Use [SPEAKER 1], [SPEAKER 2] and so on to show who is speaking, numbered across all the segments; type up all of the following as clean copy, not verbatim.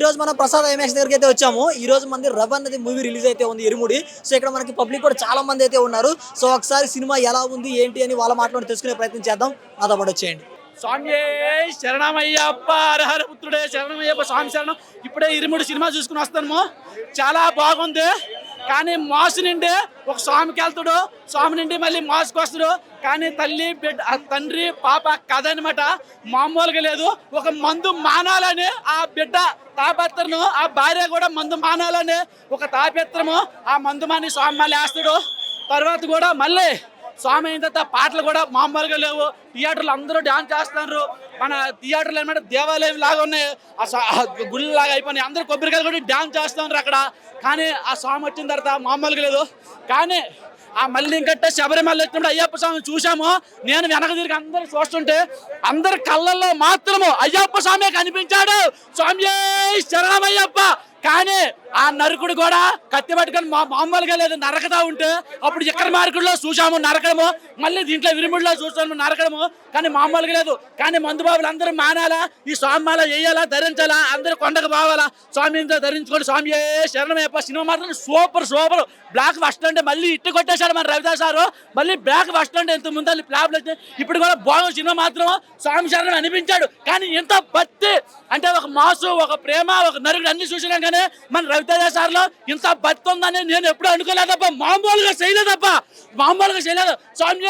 [SPEAKER 1] రోజు మనం ప్రసాద్ ఐమాక్స్ దగ్గరికి అయితే వచ్చాము. ఈ రోజు మనది రవ్ అన్నది మూవీ రిలీజ్ అయితే ఉంది ఇరుముడి. సో ఇక్కడ మనకి పబ్లిక్ కూడా చాలా మంది అయితే ఉన్నారు. సో ఒకసారి సినిమా ఎలా ఉంది ఏంటి అని వాళ్ళ మాటలో తెలుసుకునే ప్రయత్నం చేద్దాం. నాతో పాటు వచ్చేయండి.
[SPEAKER 2] స్వామి శరణమయ్యప్ప హరహర పుత్రుడే శరణమయ్యప్ప స్వామి శరణం. ఇప్పుడే ఇరుముడి సినిమా చూసుకుని వస్తాము. చాలా బాగుంది. కానీ మాసు నిండి ఒక స్వామికి వెళ్తాడు, స్వామి నుండి మళ్ళీ మాసుకు వస్తాడు. కానీ తల్లి బిడ్డ తండ్రి పాప కథ అనమాట మామూలుగా లేదు. ఒక మందు మానాలని ఆ బిడ్డ తాపత్రను, ఆ భార్య కూడా మందు మానాలని ఒక తాపత్రము ఆ మందు మాని స్వామి మళ్ళీ వేస్తాడు. తర్వాత కూడా మళ్ళీ స్వామి అయిన తర్వాత పాటలు కూడా మామూలుగా లేవు. థియేటర్లు అందరూ డాన్స్ చేస్తున్నారు. మన థియేటర్లు అనమాట దేవాలయం లాగా ఉన్నాయి, ఆ గుళ్ళు లాగా అయిపోయినాయి. అందరూ కొబ్బరికాయలు కూడా డాన్స్ చేస్తున్నారు అక్కడ. కానీ ఆ స్వామి వచ్చిన తర్వాత మామూలుగా లేదు. కానీ ఆ మళ్ళీ కట్టే శబరిమల వచ్చినప్పుడు అయ్యప్ప స్వామిని చూసాము. నేను వెనక తిరిగి అందరూ చూస్తుంటే అందరి కళ్ళల్లో మాత్రము అయ్యప్ప స్వామి కనిపించాడు. స్వామి శరణమయ్యప్ప. కానీ ఆ నరకుడు కూడా కత్తి పట్టుకొని మామూలుగా లేదు, నరకతా ఉంటే అప్పుడు ఎక్కడ మార్కుల్లో చూసాము నరకడము, మళ్ళీ దీంట్లో విరుముడిలో చూసాము నరకడము. కానీ మామూలుగా లేదు. కానీ మందుబాబులు అందరూ మానాలా, ఈ స్వామిమాల వేయాలా, ధరించాలా, అందరూ కొండకు పోవాలా, స్వామి ధరించుకోండి. స్వామి శరణమయ్యప్ప. సినిమా మాత్రం సూపర్ సూపర్. బ్లాక్ ఫస్ట్ అంటే మళ్ళీ ఇట్టు కొట్టేశాడు మన రవిదాస్ సారు. మళ్ళీ బ్లాక్ ఫస్ట్ అంటే ఎంత ముందు ప్లాబ్లు వచ్చినాయి. ఇప్పుడు కూడా బాగుంది సినిమా మాత్రం. స్వామి శరణం అనిపించాడు. కానీ ఎంత భక్తి అంటే ఒక మాసు, ఒక ప్రేమ, ఒక నరుడు అన్ని చూసినాం. కానీ మన రవితేజ సార్లో ఇంత భక్తి ఉందని నేను ఎప్పుడు అనుకోలేదప్ప. మామూలుగా చేయలేదప్ప, మామూలుగా చేయలేదు. స్వామి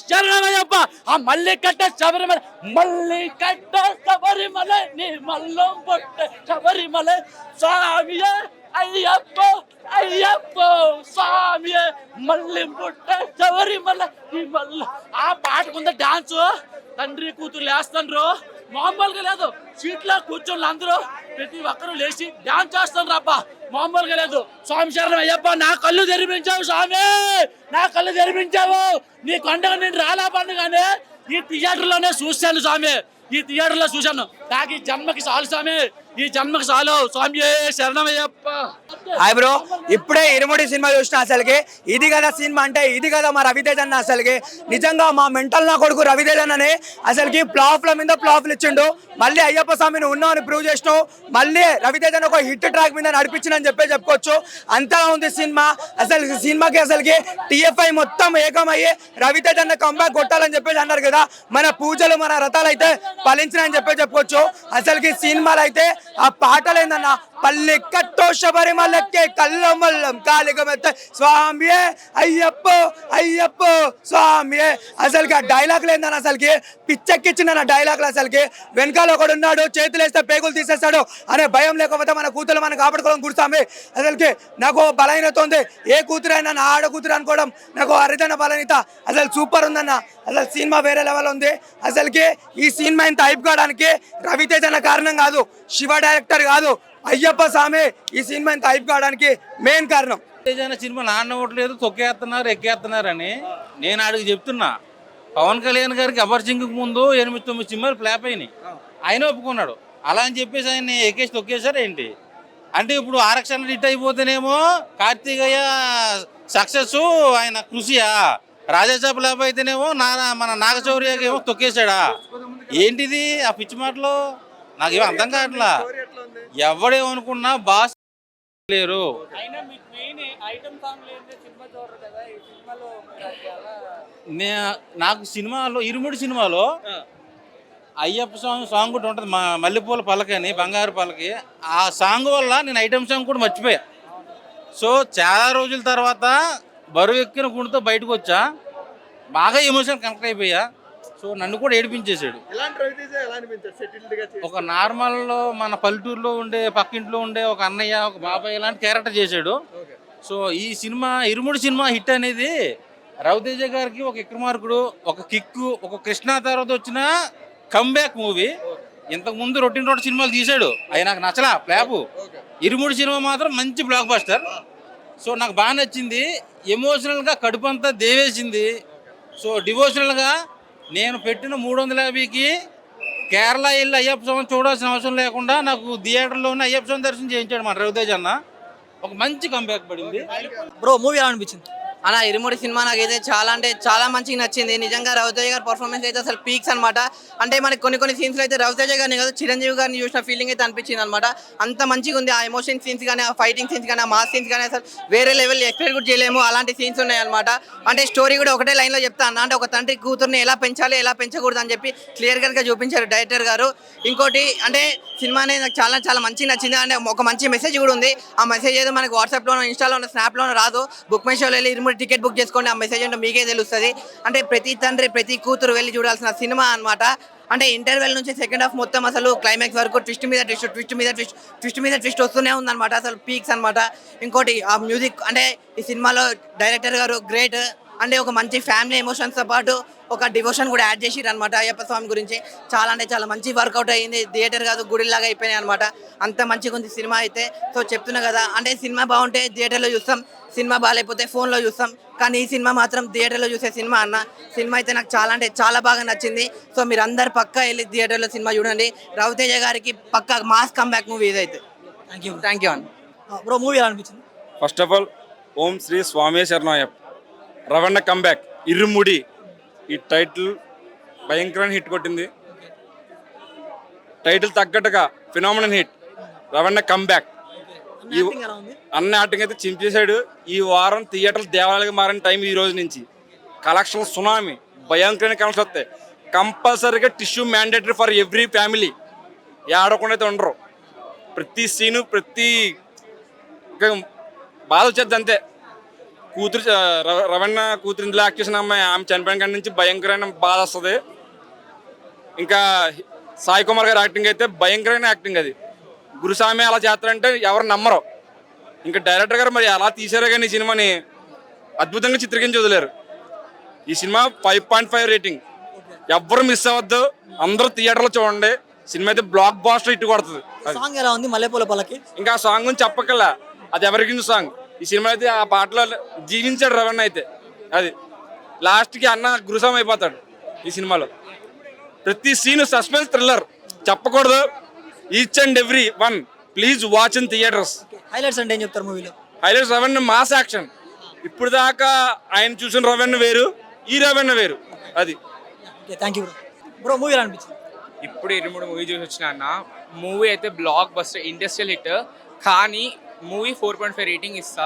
[SPEAKER 2] శరణమయ్యప్ప. ఆ మళ్ళీ కట్ట శబరిమల, మళ్ళీ కట్ట శబరిమల, నీ మల్లం పొట్ట శబరిమల. స్వామి అయ్యప్ప అయ్యప్ప స్వామి మళ్ళీ పుట్ట శబరిమల ఈ మల్ల. ఆ పాటకుంద డాన్స్ తండ్రి కూతురు లేస్తుండ్రు. మామూలుగా లేదు. సీట్లో కూర్చొని అందరూ ప్రతి ఒక్కరూ లేచి డాన్స్ చేస్తుండ్రు అబ్బా. మామూలుగా లేదు. స్వామి శరణం అయ్యప్ప. నా కళ్ళు తెరిపించావు స్వామి, నా కళ్ళు తెరిపించావు. నీ కొండగా నేను రాలా పండుగానే ఈ థియేటర్లోనే చూశాను స్వామి. ఈ థియేటర్లో చూశాను. నాకు ఈ జన్మకి చాలు స్వామి, ఈ జన్మకి చాలు. స్వామి శరణమయ్యప్ప.
[SPEAKER 3] హాయ్ బ్రో, ఇప్పుడే ఇరుముడి సినిమా చూసిన. అసలుకి ఇది కదా సినిమా అంటే, ఇది కదా మా రవితేజ అన్న. అసలుకి నిజంగా మా మెంటల్ నా కొడుకు రవితేజ అన్ననే అసలుకి ఫ్లాప్ల మీద ఫ్లాప్లు ఇచ్చిండు. మళ్ళీ అయ్యప్ప స్వామిని ఉన్నావు ప్రూవ్ చేసినావు. మళ్ళీ రవితేజ ఒక హిట్ ట్రాక్ మీద నడిపించిందని చెప్పుకోవచ్చు. అంతగా ఉంది సినిమా. అసలు సినిమాకి అసలుకి టీఎఫ్ఐ మొత్తం ఏకమయ్యి రవితేజ అన్న కంబ్యాక్ కొట్టాలని చెప్పేసి అన్నారు కదా. మన పూజలు మన రథాలు అయితే ఫలించినాయని చెప్పుకోవచ్చు. అసలుకి సినిమాలు అయితే ఆ పాటలు ఏందన్నా, పల్లె కట్టో శబరిమలకే కళ్ళం వల్లం కాలిగమెత్త స్వామి అయ్యప్ప అయ్యప్ప స్వామి. అసలుకి ఆ డైలాగులు ఏందన్న, అసలుకి పిచ్చెక్కిచ్చిన డైలాగులు. అసలుకి వెనకాల ఒకడు ఉన్నాడు, చేతులు వేస్తే పేగులు తీసేస్తాడు అనే భయం లేకపోతే మన కూతురు మనం కాపాడుకోవడం గుర్తామే. అసలుకి నాకు బలహీనత ఉంది. ఏ కూతురైనా నా ఆడ కూతురు అనుకోవడం నాకు అరుదైన బలహీనత. అసలు సూపర్ ఉందన్న. అసలు సినిమా వేరే లెవెల్ ఉంది. అసలుకి ఈ సినిమా ఇంత హైప్ కావడానికి రవితేజ అన్న కారణం కాదు, శివ డైరెక్టర్ కాదు, అయ్యప్ప స్వామి ఈ సినిమా ఇంత హైప్ కావడానికి మెయిన్ కారణం.
[SPEAKER 4] సినిమా నాన్నవట్లేదు, తొక్కేస్తున్నారు ఎక్కేస్తున్నారు అని నేను అడిగి చెప్తున్నా. పవన్ కళ్యాణ్ గారికి అపర్చింగ్కి ముందు 8-9 సినిమాలు ఫ్లాప్ అయినాయి. ఆయన ఒప్పుకున్నాడు. అలా అని చెప్పేసి ఆయన ఎక్కేసి తొక్కేశారు ఏంటి అంటే, ఇప్పుడు ఆరక్షణ హిట్ అయిపోతేనేమో కార్తీకయ్య సక్సెస్ ఆయన కృషియా, రాజాచా ఫ్లాప్ అయితేనేమో మన నాగచౌర్యకి ఏమో తొక్కేశాడా ఏంటిది ఆ పిచ్చి మాటలు? నాకేమో అర్థం కావట్లా. ఎవడేమనుకున్నా బాస్ లేరు. నాకు సినిమాలో ఇరుముడి సినిమాలో అయ్యప్ప సాంగ్ కూడా ఉంటుంది, మల్లెపూల పలక అని, బంగారు పలకి. ఆ సాంగ్ వల్ల నేను ఐటమ్ సాంగ్ కూడా మర్చిపోయా. సో చాలా రోజుల తర్వాత బరువు ఎక్కిన గుండెతో బయటకు వచ్చా, బాగా ఎమోషన్ కనెక్ట్ అయిపోయా. సో నన్ను కూడా ఏడిపించేశాడు. ఒక నార్మల్ మన పల్లెటూరులో ఉండే పక్కింట్లో ఉండే ఒక అన్నయ్య, ఒక బాబాయ్ లాంటి క్యారెక్టర్ చేశాడు. సో ఈ సినిమా ఇరుముడి సినిమా హిట్ అనేది రవితేజ గారికి ఒక విక్రమార్కుడు, ఒక కిక్కు, ఒక కృష్ణ తర్వాత వచ్చిన కమ్బ్యాక్ మూవీ. ఇంతకుముందు రొటీన్ రోడ్ సినిమాలు తీశాడు, అవి నాకు నచ్చలా ఫ్లాపు. ఇరుముడి సినిమా మాత్రం మంచి బ్లాక్ బస్టర్. సో నాకు బాగా నచ్చింది. ఎమోషనల్గా కడుపంతా దేవేసింది. సో డివోషనల్గా నేను పెట్టిన 350కి కేరళ వెళ్ళి అయ్యప్ప స్వామిని చూడాల్సిన అవసరం లేకుండా నాకు థియేటర్లోనే అయ్యప్ప స్వామి దర్శనం చేయించాడు మన రవితేజ అన్న. ఒక మంచి కంబ్యాక్ పడింది.
[SPEAKER 1] బ్రో మూవీ ఎలా అనిపించింది?
[SPEAKER 5] అన్న ఇరుముడి సినిమా నాకైతే చాలా అంటే చాలా మంచిగా నచ్చింది. నిజంగా రవితేజ గారి పర్ఫార్మెన్స్ అయితే అసలు పీక్స్ అనమాట. అంటే మనకి కొన్ని సీన్స్లో అయితే రవితేజ గారిని కాదు చిరంజీవి గారిని చూసిన ఫీలింగ్ అయితే అనిపించింది అనమాట. అంత మంచిగా ఉంది. ఆ ఎమోషన్ సీన్స్ కానీ, ఆ ఫైటింగ్ సీన్స్ కానీ, ఆ మాస్ సీన్స్ కానీ అసలు వేరే లెవెల్ ఎక్స్పెక్ట్ కూడా చేయలేము. అలాంటి సీన్స్ ఉన్నాయి అనమాట. అంటే స్టోరీ కూడా ఒకటే లైన్లో చెప్తా అన్న. అంటే ఒక తండ్రి కూతుర్ని ఎలా పెంచాలి, ఎలా పెంచకూడదు అని చెప్పి క్లియర్ గా చూపించారు డైరెక్టర్ గారు. ఇంకోటి అంటే సినిమా అనేది నాకు చాలా చాలా మంచిగా నచ్చింది. అంటే ఒక మంచి మెసేజ్ కూడా ఉంది. ఆ మెసేజ్ ఏదో మనకి వాట్సాప్లోనో, ఇన్స్టాలోనో, స్నాప్లోనో రాదు. బుక్ మై షోలో వెళ్ళి ఇరుముడి టికెట్ బుక్ చేసుకోండి. ఆ మెసేజ్ ఏంటో మీకే తెలుస్తుంది. అంటే ప్రతి తండ్రి ప్రతి కూతురు వెళ్ళి చూడాల్సిన సినిమా అనమాట. అంటే ఇంటర్వెల్ నుంచి సెకండ్ హాఫ్ మొత్తం అసలు క్లైమాక్స్ వరకు ట్విస్ట్ మీద ట్విస్ట్ వస్తూనే ఉందన్నమాట. అసలు పీక్స్ అనమాట. ఇంకోటి ఆ మ్యూజిక్ అంటే ఈ సినిమాలో డైరెక్టర్ గారు గ్రేట్. అంటే ఒక మంచి ఫ్యామిలీ ఎమోషన్స్తో పాటు ఒక డివోషన్ కూడా యాడ్ చేసిరు అనమాట అయ్యప్ప స్వామి గురించి. చాలా అంటే చాలా మంచి వర్కౌట్ అయ్యింది. థియేటర్ కాదు గుడిలాగా అయిపోయినాయి అనమాట. అంత మంచిగా ఉంది సినిమా అయితే. సో చెప్తున్నా కదా, అంటే సినిమా బాగుంటే థియేటర్లో చూస్తాం, సినిమా బాగాలేకపోతే ఫోన్లో చూస్తాం. కానీ ఈ సినిమా మాత్రం థియేటర్లో చూసే సినిమా అన్న. సినిమా అయితే నాకు చాలా అంటే చాలా బాగా నచ్చింది. సో మీరు అందరు పక్కా వెళ్ళి థియేటర్లో సినిమా చూడండి. రవితేజ గారికి పక్కా మాస్ కమ్బ్యాక్ మూవీ ఇదైతే. థ్యాంక్ యూ అన్న.
[SPEAKER 1] బ్రో మూవీ ఎలా అనిపించింది?
[SPEAKER 6] First of all Om Shri Swamy శరణయ్యప్ప. Ravana comeback ఇరుముడి ఈ టైటిల్ భయంకరమైన హిట్ కొట్టింది. టైటిల్ తగ్గట్టుగా ఫినామినల్ హిట్. రవణ కంబ్యాక్. ఈ అన్న యాక్టింగ్ అయితే చింపేశాడు. ఈ వారం థియేటర్లు దేవాలయాలకు మారిన టైం ఈ రోజు నుంచి. కలెక్షన్ సునామీ, భయంకరమైన కలెక్షన్ వస్తాయి. కంపల్సరీగా tissue mandatory for every family. ఆడకుండా అయితే ఉండరు. ప్రతి సీను ప్రతి బాధ వచ్చేది అంతే. కూతురు రవణ కూతురు ఇందులో యాక్ట్ చేసిన అమ్మాయి ఆమె చనిపోయిన కాడి నుంచి భయంకరమైన బాధ వస్తుంది. ఇంకా సాయి కుమార్ గారి యాక్టింగ్ అయితే భయంకరమైన యాక్టింగ్. అది గురుస్వామి అలా చేస్తారంటే ఎవరు నమ్మరు. ఇంకా డైరెక్టర్ గారు మరి అలా తీసారో కానీ ఈ సినిమాని అద్భుతంగా చిత్రీకరించి వదిలేరు. ఈ సినిమా 5.5 రేటింగ్. ఎవ్వరు మిస్ అవ్వద్దు, అందరూ థియేటర్లో చూడండి. సినిమా అయితే బ్లాక్ బాస్టర్ హిట్ కొడుతుంది.
[SPEAKER 1] సాంగ్ ఎలా ఉంది మల్లెపూల పల్లకి?
[SPEAKER 6] ఇంకా ఆ సాంగ్ గురించి చెప్పకల్లా, అది ఎవరికి సాంగ్. ఈ సినిమా అయితే ఆ పాటలో జీవించాడు రవణ అయితే. అది లాస్ట్కి అన్న గురుస్వామి అయిపోతాడు ఈ సినిమాలో. ప్రతి సీన్ సస్పెన్స్ థ్రిల్లర్. చెప్పకూడదు. Each and every one please watch in theatres.
[SPEAKER 1] Highlights అంటే ఏం చెప్తారు మూవీలో?
[SPEAKER 6] హైలైట్స్ రవణ మాస్ యాక్షన్. ఇప్పుడు దాకా ఆయన చూసిన రవణ వేరు, ఈ రవణ వేరు. అది
[SPEAKER 1] thank you bro. Bro movie ఎలా అనిపించింది?
[SPEAKER 7] ఇప్పుడు 23 మూవీ చూసి వచ్చిన అన్న. మూవీ అయితే బ్లాక్ బస్టర్ ఇండస్ట్రియల్ హిట్. కానీ మూవీ 4.5 రేటింగ్ ఇస్తా.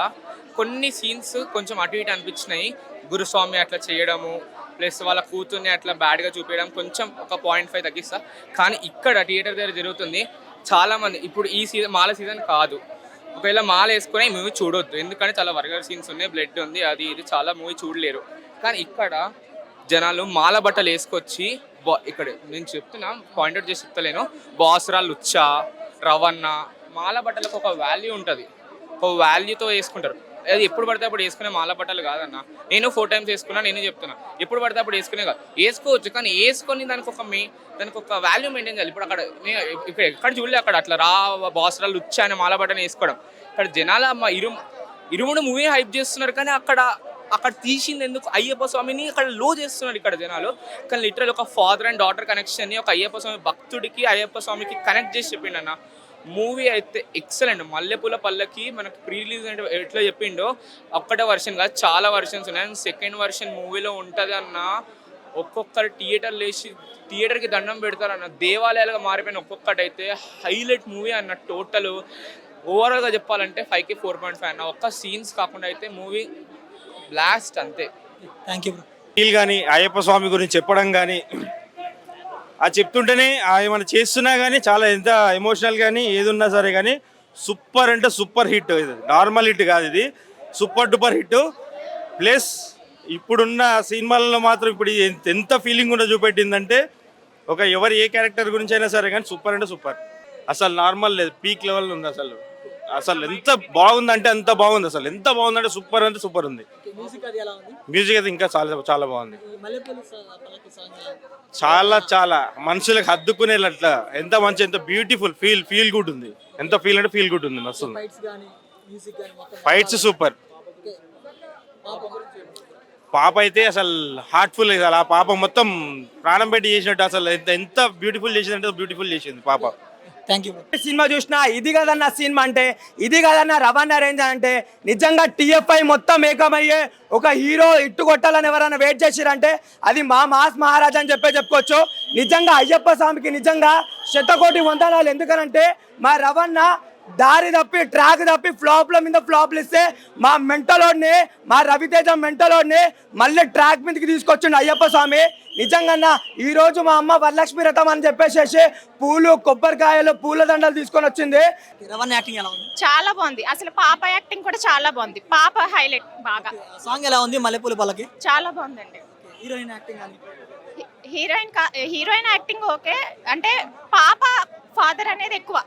[SPEAKER 7] కొన్ని సీన్స్ కొంచెం అటు ఇటు అనిపించినాయి. గురుస్వామి అట్లా చేయడము ప్లస్ వాళ్ళ కూతుర్ని అట్లా బ్యాడ్గా చూపించడం కొంచెం ఒక 0.5 తగ్గిస్తా. కానీ ఇక్కడ థియేటర్ దగ్గర జరుగుతుంది. చాలామంది ఇప్పుడు ఈ సీజన్ మాల సీజన్ కాదు, ఒకవేళ మాల వేసుకుని ఈ మూవీ చూడొద్దు. ఎందుకంటే చాలా వర్గర్ సీన్స్ ఉన్నాయి, బ్లడ్ ఉంది, అది ఇది చాలా మూవీ చూడలేరు. కానీ ఇక్కడ జనాలు మాల బట్టలు వేసుకొచ్చి ఇక్కడ నేను చెప్తున్నా, పాయింట్అవుట్ చేసి చెప్తలేను. బాసురా, లుచ్చా, రవణ మాల బట్టలకు ఒక వాల్యూ ఉంటుంది. ఒక వాల్యూతో వేసుకుంటారు. అది ఎప్పుడు పడితే అప్పుడు వేసుకునే మాల బట్టలు కాదన్న. నేను 4 times వేసుకున్నా. నేను చెప్తున్నా ఎప్పుడు పడితే అప్పుడు వేసుకునే కాదు, వేసుకోవచ్చు. కానీ వేసుకొని దానికి ఒక వాల్యూ మెయింటైన్ చేయాలి. ఇప్పుడు అక్కడ నేను ఇక్కడ ఎక్కడ చూడలే అక్కడ అట్లా బాసురాలు వచ్చా అనే మాల బట్టని వేసుకోవడం. ఇక్కడ జనాల ఇరుముడు మూవీ హైప్ చేస్తున్నారు. కానీ అక్కడ తీసింది ఎందుకు? అయ్యప్ప స్వామిని అక్కడ లో చేస్తున్నారు ఇక్కడ జనాలు. కానీ లిటరల్ ఒక ఫాదర్ అండ్ డాటర్ కనెక్షన్ని ఒక అయ్యప్ప స్వామి భక్తుడికి అయ్యప్ప స్వామికి కనెక్ట్ చేసి చెప్పిండన్న. మూవీ అయితే ఎక్సలెంట్. మల్లెపూల పల్లకి మనకు ప్రీ రిలీజ్ అంటే ఎట్లా చెప్పిండో ఒక్కటే వర్షన్ కాదు, చాలా వర్షన్స్ ఉన్నాయి. సెకండ్ వర్షన్ మూవీలో ఉంటుంది అన్న. ఒక్కొక్కరు థియేటర్కి దండం పెడతారన్న. దేవాలయాలుగా మారిపోయిన ఒక్కొక్కటి అయితే హైలైట్ మూవీ అన్న. టోటల్ ఓవరాల్గా చెప్పాలంటే 5కి 4.5 అన్న. ఒక్క సీన్స్ కాకుండా అయితే మూవీ బ్లాస్ట్ అంతే.
[SPEAKER 1] Thank you bro.
[SPEAKER 8] ఫీల్ కానీ అయ్యప్ప స్వామి గురించి చెప్పడం కానీ, అది చెప్తుంటేనే ఏమైనా చేస్తున్నా కానీ చాలా ఎంత ఎమోషనల్ కానీ ఏది ఉన్నా సరే కానీ సూపర్ అంటే సూపర్ హిట్. ఇది నార్మల్ హిట్ కాదు, ఇది సూపర్ డూపర్ హిట్. ప్లస్ ఇప్పుడున్న సినిమాలలో మాత్రం ఇప్పుడు ఎంత ఫీలింగ్ ఉందో చూపెట్టిందంటే ఎవరు ఏ క్యారెక్టర్ గురించి అయినా సరే కానీ సూపర్ అంటే సూపర్. అసలు నార్మల్ లేదు, పీక్ లెవెల్ ఉంది. అసలు ఎంత బాగుందంటే అంత బాగుంది. అసలు ఎంత బాగుందంటే సూపర్ అంటే సూపర్ ఉంది. మ్యూజిక్ అయితే ఇంకా చాలా చాలా బాగుంది. చాలా మనుషులకు హద్దుకునేట్లా ఎంత మంచి, ఎంత బ్యూటిఫుల్, ఫీల్ గుడ్ ఉంది. ఎంత ఫీల్ అంటే ఫీల్ గుడ్ ఉంది. మస్తు ఫైట్స్ సూపర్. పాప అయితే అసలు హార్ట్ఫుల్. అసలు ఆ పాప మొత్తం ప్రాణం పెట్టి చేసినట్టు అసలు ఎంత బ్యూటిఫుల్ చేసిందంటే బ్యూటిఫుల్ చేసింది పాప.
[SPEAKER 1] Thank you.
[SPEAKER 3] సినిమా చూసినా ఇది కదన్న సినిమా అంటే, ఇది కదన్న రవాణా రేంజ్ అంటే, నిజంగా టీఎఫ్ఐ మొత్తం ఏకమయ్యే ఒక హీరో ఇట్టు కొట్టాలని ఎవరైనా వెయిట్ చేసిరంటే అది మా మాస్ మహారాజ్ అని చెప్పుకోవచ్చు. నిజంగా అయ్యప్ప స్వామికి నిజంగా శతకోటి వందనాలు. ఎందుకనంటే మా రవణ దారి తప్పి ట్రాక్ తప్పి ఫ్లాప్ల మీద ఫ్లాప్లు ఇస్తే మా మెంటలోడ్ని, మా రవితేజ మెంటలోడ్ని మళ్ళీ ట్రాక్ మీదకి తీసుకొచ్చిండు అయ్యప్ప స్వామి. నిజంగా ఈరోజు మా అమ్మ వరలక్ష్మి రథం అని చెప్పేసి పూలు, కొబ్బరికాయలు, పూల దండలు తీసుకొని వచ్చింది.
[SPEAKER 1] రవణ యాక్టింగ్ ఎలా ఉంది?
[SPEAKER 9] చాలా బాగుంది. అసలు పాప యాక్టింగ్ కూడా చాలా బాగుంది. పాప హైలైట్ బాగా.
[SPEAKER 1] సాంగ్ ఎలా ఉంది మల్లెపూల పల్లకి?
[SPEAKER 9] చాలా బాగుందండి.
[SPEAKER 1] హీరోయిన్ యాక్టింగ్ కానీ
[SPEAKER 9] హీరోయిన్ యాక్టింగ్ ఓకే, అంటే పాప ఫాదర్ అనేది ఎక్కువ.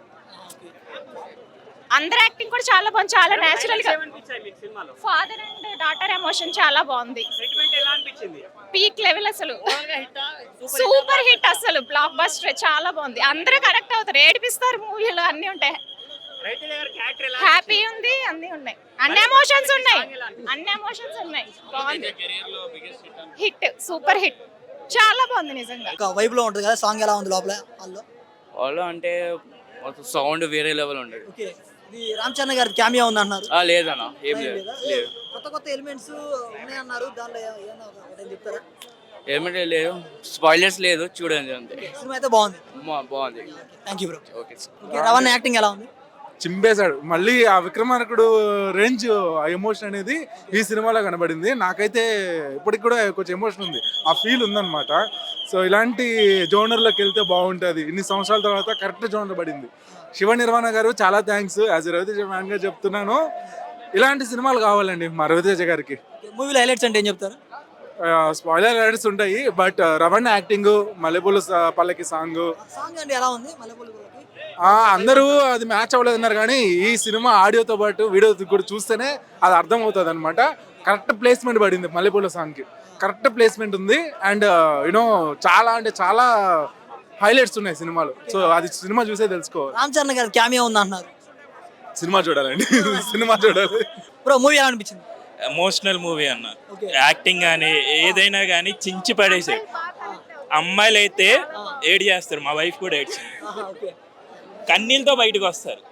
[SPEAKER 9] అందరి యాక్టింగ్ కూడా చాలా బాగుంది, చాలా నేచురల్ గా. ఫాదర్ అండ్ డాటర్ ఎమోషన్ చాలా బాగుంది. పీక్ లెవెల్, అసలు సూపర్ హిట్, అసలు బ్లాక్ బస్టర్, చాలా బాగుంది. అందరూ కరెక్ట్ అవుతారు, ఏడిపిస్తారు మూవీలో, అన్ని ఉంటాయి. హ్యాపీ ఉంది, అన్ని ఉన్నాయి, అన్ని ఎమోషన్స్ ఉన్నాయి. బాగుంది, హిట్, సూపర్ హిట్, చాలా బాగుంది నిజంగా.
[SPEAKER 1] ఒక వైబ్ లో ఉంటుంది కదా. సాంగ్ ఎలా ఉంది లోపల
[SPEAKER 10] వాళ్ళు అంటే సౌండ్ వేరే లెవెల్ ఉండదు.
[SPEAKER 1] ఓకే, ఇది రామ్ చరణ్ గారి క్యామియా ఉంది అంటున్నారు.
[SPEAKER 10] లేదన్నా, ఏం లేదు.
[SPEAKER 1] కొత్త ఎలిమెంట్స్ ఉన్నాయన్నారు, దాంట్లో ఏమన్నా చెప్తారా?
[SPEAKER 10] ఏమంటే లేదు, స్పాయిలర్స్ లేదు, చూడండి అంతే.
[SPEAKER 1] సినిమా అయితే బాగుంది.
[SPEAKER 10] బాగుంది.
[SPEAKER 1] Thank you bro.
[SPEAKER 10] Okay.
[SPEAKER 1] Ravana acting ఎలా ఉంది?
[SPEAKER 11] చింపేశాడు. మళ్ళీ ఆ విక్రమార్కుడు రేంజ్, ఆ ఎమోషన్ అనేది ఈ సినిమాలో కనబడింది. నాకైతే ఇప్పటికి కూడా కొంచెం ఎమోషన్ ఉంది, ఆ ఫీల్ ఉందన్నమాట. సో ఇలాంటి జోనర్లోకి వెళ్తే బాగుంటుంది. ఇన్ని సంవత్సరాల తర్వాత కరెక్ట్ జోనర్ పడింది. శివ నిర్వాణ గారు చాలా థ్యాంక్స్. యాజ్ రవితేజ ఫ్యాన్ గా చెప్తున్నాను, ఇలాంటి సినిమాలు కావాలండి మా రవితేజ గారికి.
[SPEAKER 1] మూవీలో హైలైట్స్ అంటే ఏం చెప్తారు?
[SPEAKER 11] స్పాయిలర్ రైడ్స్ ఉంటాయి, బట్ రవణ యాక్టింగ్, మల్లెపూల పల్లకి సాంగ్
[SPEAKER 1] అంటే ఎలా ఉంది మల్లెపూల పల్లకి?
[SPEAKER 11] అందరూ అది మ్యాచ్ అవ్వలేదు అన్నారు, కానీ ఈ సినిమా ఆడియోతో పాటు వీడియో కూడా చూస్తేనే అది అర్థం అవుతుంది అనమాట. కరెక్ట్ ప్లేస్మెంట్ పడింది మల్లెపూల సాంగ్కి, కరెక్ట్ ప్లేస్మెంట్ ఉంది. అండ్ యూనో చాలా అంటే చాలా హైలైట్స్ ఉన్నాయి సినిమాలో. సో అది సినిమా చూసే తెలుసుకోవాలి.
[SPEAKER 1] రామ్ చరణ్ గారి క్యామియా ఉంది అంటున్నారు.
[SPEAKER 11] సినిమా చూడాలండి, సినిమా చూడాలి.
[SPEAKER 1] బ్రో మూవీ ఎలా అనిపించింది?
[SPEAKER 12] ఎమోషనల్ మూవీ అన్న. యాక్టింగ్ కానీ ఏదైనా కానీ చించి పడేసాడు. అమ్మాయిలు అయితే ఏడ్ చేస్తారు, మా వైఫ్ కూడా ఏడ్చింది, కన్నీళ్ళతో బయటకు వస్తారు.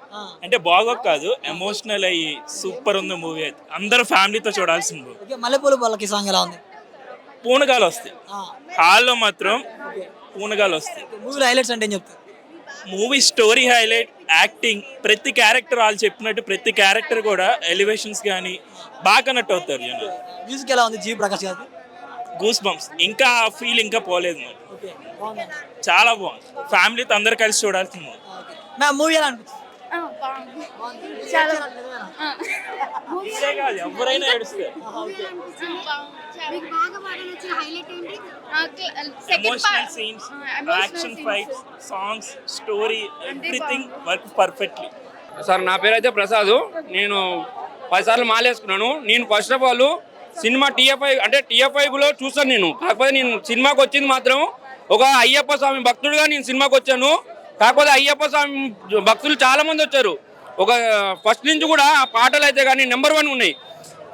[SPEAKER 12] అంటే బాగోక కాదు, ఎమోషనల్ అయ్యి సూపర్ ఉంది మూవీ. అయితే అందరూ ఫ్యామిలీతో చూడాల్సింది.
[SPEAKER 1] మల్లెపూల పల్లకి సాంగ్ ఎలా ఉంది?
[SPEAKER 12] పూనగాలు వస్తాయి హాల్లో, మాత్రం పూనగాలు వస్తాయి.
[SPEAKER 1] మూవీలో హైలైట్స్ అంటే ఏం చెప్తారు?
[SPEAKER 12] మూవీ స్టోరీ హైలైట్, యాక్టింగ్, ప్రతి క్యారెక్టర్ వాళ్ళు చెప్పినట్టు ప్రతి క్యారెక్టర్ కూడా ఎలివేషన్స్ కానీ బాగా కనెక్ట్ అవుతారు.
[SPEAKER 1] మ్యూజిక్ ఎలా ఉంది జీ ప్రకాష్ గారు?
[SPEAKER 12] గూస్ బంప్స్, ఇంకా ఆ ఫీల్ ఇంకా పోలేదు మరి. చాలా బాగుంది, ఫ్యామిలీతో అందరు కలిసి చూడాల్సింది.
[SPEAKER 1] మూవీ ఎలా అనిపించింది?
[SPEAKER 12] ఎవరైనా ఏడుస్తారు. Emotional scenes, action fights, songs, story, everything work perfectly.
[SPEAKER 6] Sir నా పేరు అయితే ప్రసాద్. నేను 10 సార్లు మాలేసుకున్నాను. నేను ఫస్ట్ ఆఫ్ ఆల్ సినిమా టీఎఫ్ఐలో చూస్తాను నేను. కాకపోతే నేను సినిమాకి వచ్చింది మాత్రం ఒక అయ్యప్ప స్వామి భక్తుడిగా నేను సినిమాకి వచ్చాను. కాకపోతే అయ్యప్ప స్వామి భక్తులు చాలా మంది వచ్చారు. ఒక ఫస్ట్ నుంచి కూడా ఆ పాటలు అయితే కానీ నెంబర్ 1 ఉన్నాయి.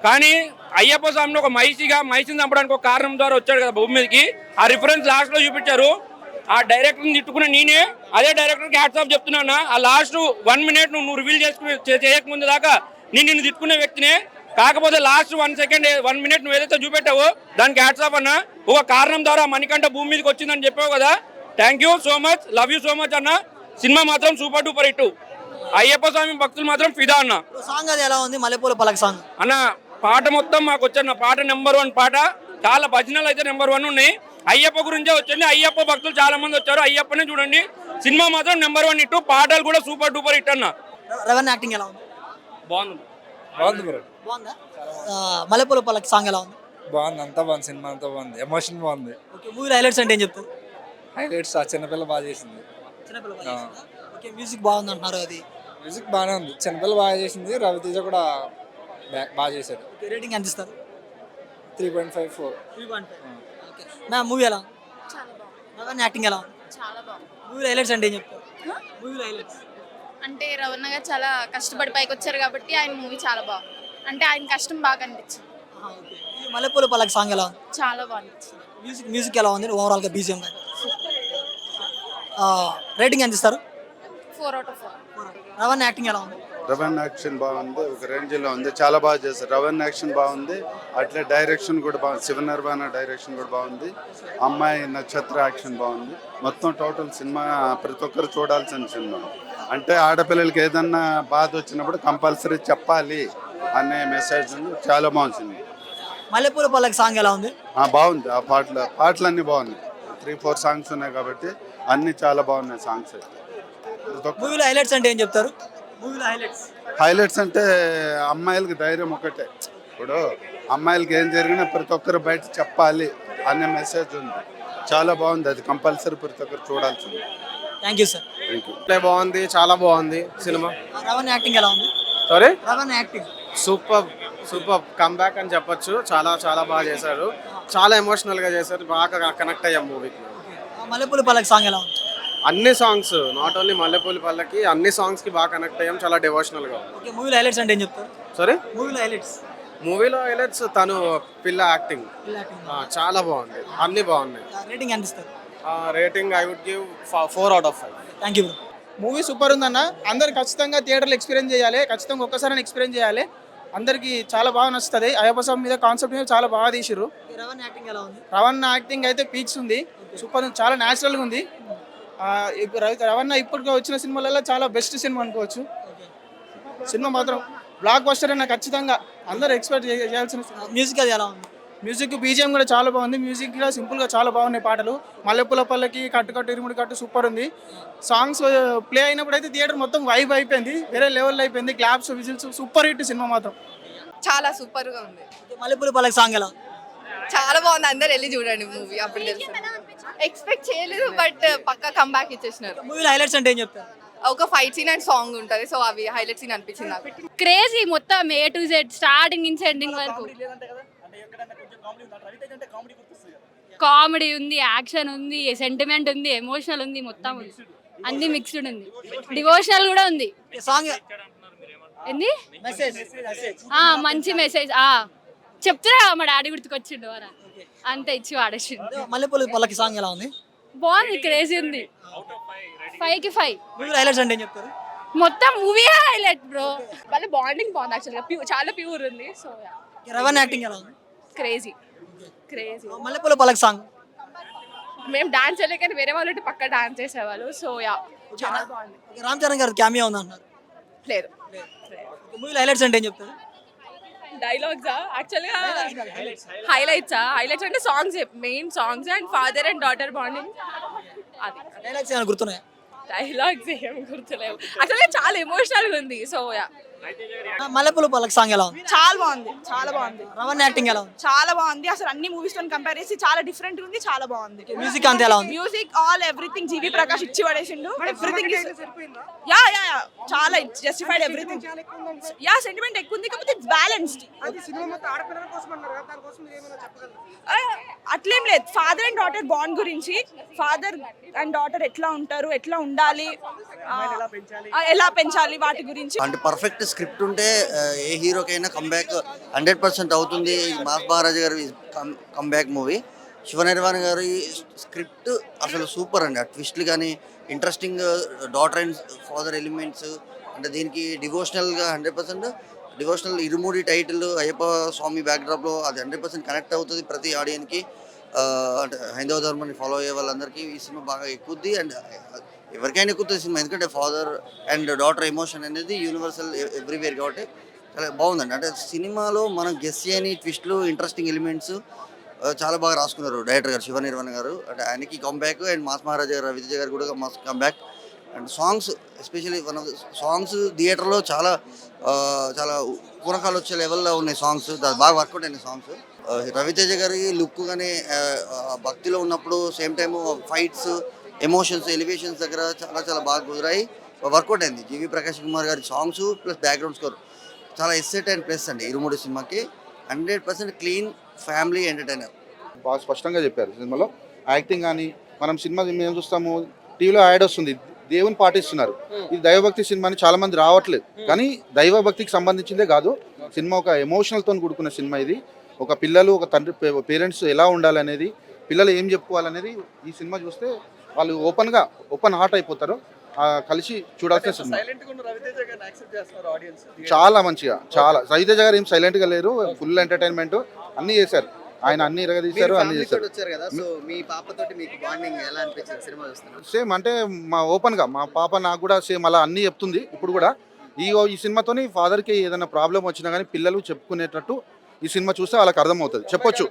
[SPEAKER 6] కానీ అయ్యప్ప స్వామిని ఒక మైసిని చంపడానికి ఒక కారణం ద్వారా వచ్చాడు కదా భూమి మీదకి. ఆ రిఫరెన్స్ లాస్ట్లో చూపించారు. ఆ డైరెక్టర్ని తిట్టుకున్న నేనే అదే డైరెక్టర్కి హ్యాట్స్ ఆఫ్ చెప్తున్నాను. ఆ లాస్ట్ 1 మినిట్ నువ్వు రివీల్ చేయకముందు దాకా నిన్ను తిట్టుకునే వ్యక్తినే. కాకపోతే లాస్ట్ 1 మినిట్ నువ్వు ఏదైతే చూపెట్టావో దానికి హ్యాట్స్ ఆఫ్ అన్న. ఒక కారణం ద్వారా మణికంఠ భూమి మీదకి వచ్చిందని చెప్పావు కదా, thank you so much, love you so much అన్న. సినిమా మాత్రం సూపర్ డూపర్ హిట్. అయ్యప్ప స్వామి భక్తులు మాత్రం ఫిదా అన్న.
[SPEAKER 1] సాంగ్ అది ఎలా ఉంది మల్లెపూల పల్లకి సాంగ్?
[SPEAKER 6] అన్న పాట మొత్తం మాకు వచ్చన్న పాట నెంబర్ 1 పాట. చాలా భజనలు అయితే నెంబర్ 1 ఉన్నాయి. అయ్యప్ప గురించే వచ్చింది. అయ్యప్ప భక్తులు చాలా మంది వచ్చారు. అయ్యప్పనే చూడండి. సినిమా మాత్రం నెంబర్ 1 హిట్. పాటలు కూడా సూపర్ డూపర్ హిట్ అన్న.
[SPEAKER 1] రవణ యాక్టింగ్ ఎలా ఉంది?
[SPEAKER 6] బాగుంది.
[SPEAKER 1] బాగుందా? మల్లెపూల పల్లకి సాంగ్ ఎలా ఉంది?
[SPEAKER 11] బాగుంది, అంతా బాగుంది, సినిమా అంతా బాగుంది, ఎమోషన్ బాగుంది.
[SPEAKER 1] మూవీ హైలైట్స్ అంటే ఏం చెప్తారు?
[SPEAKER 11] హైలైట్స్ ఆ చిన్నపిల్ల బాగా చేసింది.
[SPEAKER 1] మ్యూజిక్ బాగుంది అంటున్నారు. అది
[SPEAKER 11] మ్యూజిక్ బాగానే ఉంది, చిన్నపిల్ల బాగా చేసింది. రవితేజ కూడా బాగా చేశాడు.
[SPEAKER 1] రేటింగ్ ఎంత ఇస్తారు?
[SPEAKER 11] 3.5, 4.
[SPEAKER 1] మూవీ ఎలా ఉంది?
[SPEAKER 9] చాలా బాగుంది.
[SPEAKER 1] రవణ యాక్టింగ్ ఎలా ఉంది?
[SPEAKER 9] చాలా బాగుంది.
[SPEAKER 1] మూవీలో హైలైట్స్ అంటే ఏం చెప్తారు? మూవీలో హైలైట్స్
[SPEAKER 9] అంటే రవణ గారు చాలా కష్టపడి పైకి వచ్చారు కాబట్టి ఆయన మూవీ చాలా బాగుంది. అంటే ఆయన కష్టం బాగా అనిపించింది.
[SPEAKER 1] మల్లెపూల పల్లకి సాంగ్ ఎలా ఉంది?
[SPEAKER 9] చాలా బాగా అనిపించింది.
[SPEAKER 1] మ్యూజిక్ ఎలా ఉంది ఓవరాల్గా? బీజిఎం కానీ రేటింగ్ ఎంత ఇస్తారు?
[SPEAKER 9] 4 out of 4.
[SPEAKER 1] రవణ యాక్టింగ్ ఎలా ఉంది?
[SPEAKER 13] రవన్ యాక్షన్ బాగుంది, ఒక రేంజ్లో ఉంది, చాలా బాగా చేశారు. రవన్ యాక్షన్ బాగుంది, అట్లే డైరెక్షన్ కూడా బాగుంది. శివనిర్వాణ డైరెక్షన్ కూడా బాగుంది. అమ్మాయి నక్షత్ర యాక్షన్ బాగుంది. మొత్తం టోటల్ సినిమా ప్రతి ఒక్కరు చూడాల్సిన సినిమా. అంటే ఆడపిల్లలకి ఏదన్నా బాధ వచ్చినప్పుడు కంపల్సరీ చెప్పాలి అనే మెసేజ్ ఉంది. చాలా బాగుంది సినిమా.
[SPEAKER 1] మల్లెపూల పల్లకి సాంగ్ ఎలా ఉంది?
[SPEAKER 13] బాగుంది. ఆ పాటలన్నీ బాగున్నాయి. 3-4 సాంగ్స్ ఉన్నాయి కాబట్టి అన్ని చాలా బాగున్నాయి సాంగ్స్.
[SPEAKER 1] మూవీలో హైలైట్స్ అంటే ఏం చెప్తారు? మూవీలో
[SPEAKER 13] హైలైట్స్ అంటే అమ్మాయిలకి ధైర్యం ఒకటే. ఇప్పుడు అమ్మాయిలకి ఏం జరిగినా ప్రతి ఒక్కరు బయట చెప్పాలి అనే మెసేజ్ ఉంది. చాలా బాగుంది. అది కంపల్సరీ ప్రతి ఒక్కరు చూడాల్సింది.
[SPEAKER 1] Thank you sir.
[SPEAKER 13] Thank you.
[SPEAKER 3] బాగుంది, చాలా బాగుంది సినిమా.
[SPEAKER 1] రవణ యాక్టింగ్ ఎలా ఉంది?
[SPEAKER 3] సారీ,
[SPEAKER 1] రవణ యాక్టింగ్
[SPEAKER 3] సూపర్ కమ్బ్యాక్ అని చెప్పొచ్చు. చాలా చాలా బాగా చేశారు. చాలా ఎమోషనల్గా చేశారు. బాగా కనెక్ట్ అయ్యాం మూవీకి.
[SPEAKER 1] మల్లెపూల పల్లకి సాంగ్ ఎలా ఉంది?
[SPEAKER 3] అన్ని సాంగ్స్, నాట్ ఓన్లీ మల్లెపూలి పల్లకి, అన్ని సాంగ్స్కి బాగా కనెక్ట్ అయ్యాం. చాలా డివోషనల్గా.
[SPEAKER 1] ఓకే, మూవీలో హైలైట్స్ అంటే ఏం చెప్తారు?
[SPEAKER 3] సారీ,
[SPEAKER 1] మూవీలో
[SPEAKER 3] హైలైట్స్ తను పిల్ల యాక్టింగ్ చాలా బాగుంది. అన్ని బాగున్నాయి.
[SPEAKER 1] రేటింగ్ ఎంత ఇస్తారు?
[SPEAKER 3] Rating I would give 4 out of 5.
[SPEAKER 1] Thank you bro.
[SPEAKER 3] Movie super ఉందన్న. అందరు ఖచ్చితంగా థియేటర్లో ఎక్స్పీరియన్స్ చేయాలి. ఖచ్చితంగా ఒక్కసారి ఎక్స్పీరియన్స్ చేయాలి. అందరికి చాలా బాగా నచ్చుతుంది. అయ్యప్ప స్వామి మీద కాన్సెప్ట్ మీద చాలా బాగా తీసిర్రు.
[SPEAKER 1] రవణ యాక్టింగ్ ఎలా ఉంది?
[SPEAKER 3] రవణ యాక్టింగ్ అయితే పీక్స్ ఉంది. సూపర్ ఉంది. చాలా న్యాచురల్గా ఉంది. రవణ ఇప్పుడు వచ్చిన సినిమాలలో చాలా బెస్ట్ సినిమా అనుకోవచ్చు. సినిమా మాత్రం బ్లాక్ బస్టర్ అన్న. ఖచ్చితంగా అందరూ ఎక్స్పెక్ట్ చేయాల్సిన సినిమా.
[SPEAKER 1] మ్యూజిక్ అది ఎలా ఉంది?
[SPEAKER 3] మ్యూజిక్ బీజిఎం కూడా చాలా బాగుంది. మ్యూజిక్ కూడా సింపుల్గా చాలా బాగున్నాయి పాటలు. మల్లెపూల పల్లకి, కట్టు ఇరుముడి కట్టు సూపర్ ఉంది. సాంగ్స్ ప్లే అయినప్పుడు అయితే థియేటర్ మొత్తం వైబ్ అయిపోయింది. వేరే లెవెల్ అయిపోయింది. Claps, whistles, super hit cinema మాత్రం.
[SPEAKER 9] చాలా సూపర్గా ఉంది.
[SPEAKER 1] మల్లెపూల పల్లకి సాంగ్ ఎలా ఉంది?
[SPEAKER 9] చాలా బాగుంది. అందరు వెళ్ళి చూడండి మూవీ. అప్పుడు తెలుసు. ఎక్స్పెక్ట్ చేయలేదు బట్ పక్కా కంబ్యాక్ ఇచ్చేసినారు.
[SPEAKER 1] మూవీలో హైలైట్స్ అంటే ఏం చెప్తారు?
[SPEAKER 9] ఒక ఫైట్ సీన్ అండ్ సాంగ్ ఉంటుంది. సో అవి హైలైట్ సీన్ అనిపించింది నాకు.
[SPEAKER 14] క్రేజీ మొత్తం A to Z స్టార్టింగ్ నుంచి ఎండింగ్ వరకు. కామెడీ ఉంది, యాక్షన్ ఉంది, సెంటిమెంట్ ఉంది, ఎమోషనల్ ఉంది, మొత్తం ఉంది. అన్ని మిక్స్డ్ ఉంది. డివోషనల్ కూడా ఉంది.
[SPEAKER 1] సాంగ్
[SPEAKER 14] ఏంది మంచి మెసేజ్. చెప్తున్నా మా డాడీ గుర్తుకొచ్చిండు వారా అంతే ఇచ్చి వాడేసిండు.
[SPEAKER 1] మల్లెపూల పల్లకి సాంగ్ ఎలా ఉంది?
[SPEAKER 14] బాగుంది, క్రేజీ ఉంది. 5కి 5.
[SPEAKER 1] మూవీలో హైలైట్స్ అంటే ఏం చెప్తారు?
[SPEAKER 14] మొత్తం మూవీ హైలైట్ బ్రో. వాళ్ళ బాండింగ్ బాగుంది. యాక్చువల్గా చాలా ప్యూర్ ఉంది. సో
[SPEAKER 1] రవణ యాక్టింగ్ ఎలా ఉంది?
[SPEAKER 14] క్రేజీ.
[SPEAKER 1] మల్లెపూల పల్లకి సాంగ్
[SPEAKER 14] మేము డాన్స్ చేయలేక కానీ వేరే వాళ్ళు పక్క డాన్స్ చేసేవాళ్ళు. సో చాలా బాగుంది.
[SPEAKER 1] రామ్ చరణ్ గారు క్యామియో ఉంది అంటున్నారు.
[SPEAKER 14] లేదు.
[SPEAKER 1] మూవీలో హైలైట్స్ అంటే ఏం చెప్తారు?
[SPEAKER 14] డైలాగ్స్ యాక్చువల్గా హైలైట్స్ అంటే songs, main songs and father and daughter bonding. అది
[SPEAKER 1] డైలాగ్స్ ఏమైనా గుర్తున్నాయా?
[SPEAKER 14] డైలాగ్స్ ఏం గుర్తులేవు. యాక్చువల్గా చాలా ఎమోషనల్గా ఉంది. సో
[SPEAKER 1] మల్లెపూల పల్లకి సాంగ్ ఎలా ఉంది?
[SPEAKER 9] చాలా బాగుంది.
[SPEAKER 1] రవణ యాక్టింగ్ ఎలా ఉంది?
[SPEAKER 9] చాలా బాగుంది. అసలు అన్ని మూవీస్ తో కంపేర్ చేసి చాలా డిఫరెంట్ ఉంది. చాలా బాగుంది.
[SPEAKER 1] మ్యూజిక్ అంతా ఎలా ఉంది?
[SPEAKER 9] మ్యూజిక్ ఆల్ ఎవ్రీథింగ్ జీవి ప్రకాష్ ఇచ్చి పడేసిండు. ఎవ్రీథింగ్ యా చాలా జస్టిఫైడ్. ఎవ్రీథింగ్ సెంటిమెంట్ ఎక్కువ ఉంది కాకపోతే ఇట్స్ బ్యాలెన్స్డ్. అట్లేం లేదు. ఫాదర్ అండ్ డాటర్ బాండ్ గురించి, ఫాదర్ అండ్ డాటర్ ఎట్లా ఉంటారు, ఎట్లా ఉండాలి, ఎలా పెంచాలి వాటి గురించి.
[SPEAKER 15] అంటే పర్ఫెక్ట్ స్క్రిప్ట్ ఉంటే ఏ హీరోకైనా కంబ్యాక్ 100% అవుతుంది. మాస్ మహారాజా గారి కంబ్యాక్ మూవీ. శివనిర్వాణ గారి స్క్రిప్ట్ అసలు సూపర్ అండి. ఆ ట్విస్ట్లు కానీ, interesting daughter and father elements, అంటే దీనికి డివోషనల్గా 100% డివోషనల్ ఇరుముడి టైటిల్ అయ్యప్ప స్వామి బ్యాక్డ్రాప్లో అది 100% కనెక్ట్ అవుతుంది ప్రతి ఆడియన్కి. అంటే హైందవ ధర్మాన్ని ఫాలో అయ్యే వాళ్ళందరికీ ఈ సినిమా బాగా ఎక్కుద్ది. అండ్ ఎవరికైనా ఎక్కుతుంది సినిమా, ఎందుకంటే ఫాదర్ అండ్ డాటర్ ఎమోషన్ అనేది యూనివర్సల్ ఎవ్రీవేర్ కాబట్టి చాలా బాగుందండి. అంటే సినిమాలో మనం గెస్ చేయని ట్విస్ట్లు, ఇంట్రెస్టింగ్ ఎలిమెంట్స్ చాలా బాగా రాసుకున్నారు డైరెక్టర్ గారు శివనిర్వాణ గారు. అంటే ఆయనకి కంబ్యాక్ అండ్ మాస్ మహారాజా గారు రవితేజ గారు కూడా mass comeback. And songs especially one of the songs థియేటర్లో చాలా చాలా పూనకాలు వచ్చే లెవెల్లో ఉన్నాయి సాంగ్స్. బాగా వర్కౌట్ అయినాయి సాంగ్స్. రవితేజ గారి లుక్ కానీ భక్తిలో ఉన్నప్పుడు same time fights, emotions, elevations దగ్గర చాలా చాలా బాగా కుదిరాయి, వర్కౌట్ అయింది. జీవి ప్రకాష్ కుమార్ గారి సాంగ్స్ ప్లస్ బ్యాక్గ్రౌండ్ స్కోర్ చాలా ఎస్సెట్ అండ్ ప్లస్ అండి. ఇరుముడి సినిమాకి 100% క్లీన్ ఫ్యామిలీ ఎంటర్టైనర్.
[SPEAKER 13] బాగా స్పష్టంగా చెప్పారు సినిమాలో. యాక్టింగ్ కానీ మనం సినిమా మేము చూస్తాము, టీవీలో యాడ్ వస్తుంది, దేవుని పాటిస్తున్నారు. ఇది దైవభక్తి సినిమా అని చాలా మంది రావట్లేదు, కానీ దైవభక్తికి సంబంధించిందే కాదు సినిమా. ఒక ఎమోషనల్తో కూడుకున్న సినిమా ఇది. ఒక పిల్లలు, ఒక తండ్రి, పేరెంట్స్ ఎలా ఉండాలనేది, పిల్లలు ఏం చెప్పుకోవాలనేది ఈ సినిమా చూస్తే వాళ్ళు ఓపెన్ హార్ట్ అయిపోతారు.
[SPEAKER 16] కలిసి చూడాల్సిన సినిమా. చాలా మంచిగా, చాలా రవితేజ గారు ఏం సైలెంట్ గా లేరు, ఫుల్ ఎంటర్టైన్మెంట్ అన్ని చేశారు ఆయన, అన్ని ఇరగదీశారు, అన్ని చేశారు. సేమ్ అంటే మా ఓపెన్ గా మా పాప నాకు కూడా సేమ్ అలా అన్ని చెప్తుంది. ఇప్పుడు కూడా ఈ సినిమాతోని ఫాదర్ కి ఏదైనా ప్రాబ్లం వచ్చినా కానీ పిల్లలు చెప్పుకునేటట్టు ఈ సినిమా చూస్తే వాళ్ళకి అర్థమవుతుంది, చెప్పొచ్చు.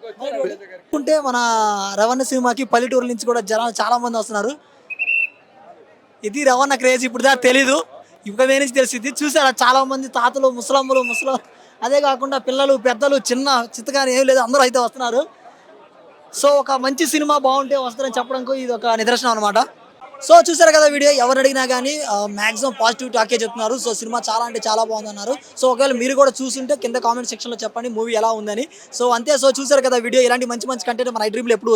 [SPEAKER 1] ఉంటే మన రవణ సినిమాకి పల్లెటూరు నుంచి కూడా జనం చాలా మంది వస్తున్నారు. ఇది రవణ క్రేజ్ ఇప్పుడు దాకా తెలీదు, ఇప్పుడు నుంచి తెలిసింది. చూసారా చాలా మంది తాతలు, ముసలమ్మలు, అదే కాకుండా పిల్లలు, పెద్దలు, చిన్న చిత్తగానే ఏం లేదు, అందరూ అయితే వస్తున్నారు. సో ఒక మంచి సినిమా బాగుంటే వస్తారని చెప్పడానికి ఇది ఒక నిదర్శనం అనమాట. సో చూసారు కదా వీడియో, ఎవరు అడిగినా కానీ మాక్సిమం పాజిటివ్ టాకే చెప్తున్నారు. సో సినిమా చాలా అంటే చాలా బాగుంది అన్నారు. సో ఒకవేళ మీరు కూడా చూస్తుంటే కింద కామెంట్ సెక్షన్లో చెప్పండి మూవీ ఎలా ఉందని. సో అంతే. సో చూసారు కదా వీడియో, ఇలాంటి మంచి కంటెంట్ మన ఐ డ్రీమ్లో ఎప్పుడు వస్తుంది.